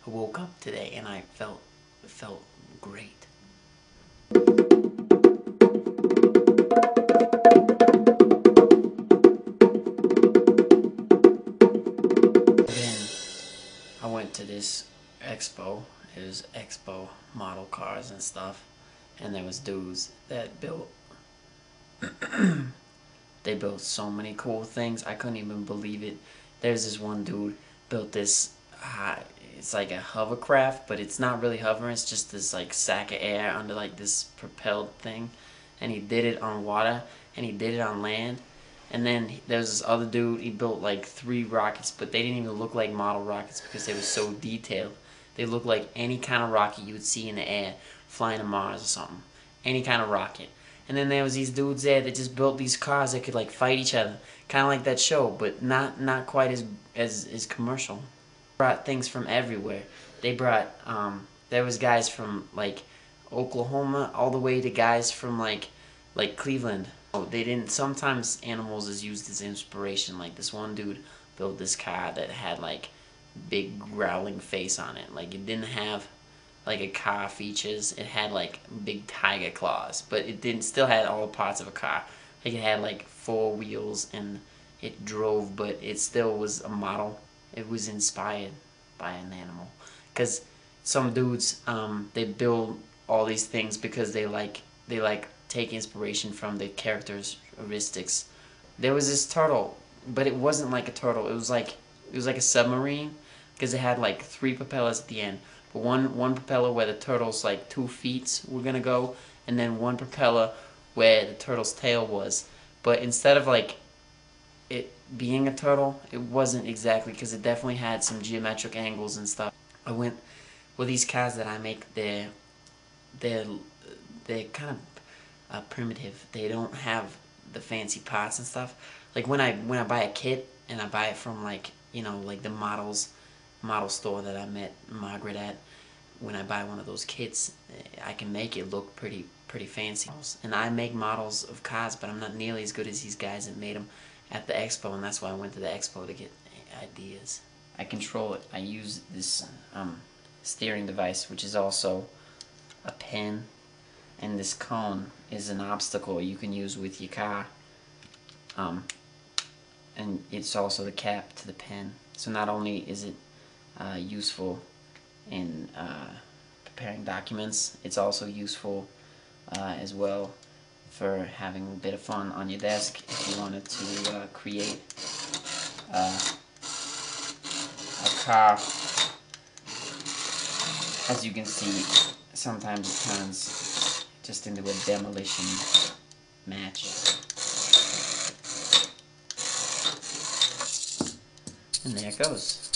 woke up today and I felt great. Then I went to this expo. It was expo model cars and stuff, and there was dudes that built they built so many cool things. I couldn't even believe it. There's this one dude built this it's like a hovercraft, but it's not really hovering. It's just this like sack of air under like this propelled thing, and he did it on water and he did it on land. And then there was this other dude, he built like 3 rockets, but they didn't even look like model rockets because they were so detailed. They looked like any kind of rocket you would see in the air flying to Mars or something. Any kind of rocket. And then there was these dudes there that just built these cars that could like fight each other. Kind of like that show, but not quite as commercial. Brought things from everywhere. They brought, there was guys from like Oklahoma all the way to guys from like Cleveland. Oh, they didn't. Sometimes animals is used as inspiration. Like this one dude built this car that had like big growling face on it. Like it didn't have like a car features. It had like big tiger claws, but it didn't. Still had all the parts of a car. Like it had like 4 wheels and it drove, but it still was a model. It was inspired by an animal. Cause some dudes they build all these things because they like take inspiration from the characteristics. There was this turtle, but it wasn't like a turtle. It was like a submarine because it had like 3 propellers at the end. But one propeller where the turtle's like 2 feet were gonna go, and then one propeller where the turtle's tail was. But instead of like it being a turtle, it wasn't exactly, because it definitely had some geometric angles and stuff. I went with these cars that I make. They're kind of primitive. They don't have the fancy parts and stuff. Like when I buy a kit and I buy it from like, you know, like the model store that I met Margaret at, when I buy one of those kits, I can make it look pretty fancy. And I make models of cars, but I'm not nearly as good as these guys that made them at the expo, and that's why I went to the expo to get ideas. I control it. I use this steering device, which is also a pen, and this cone is an obstacle you can use with your car, and it's also the cap to the pen. So not only is it useful in preparing documents, it's also useful as well for having a bit of fun on your desk if you wanted to create a car. As you can see, sometimes it turns just into a demolition match. And there it goes.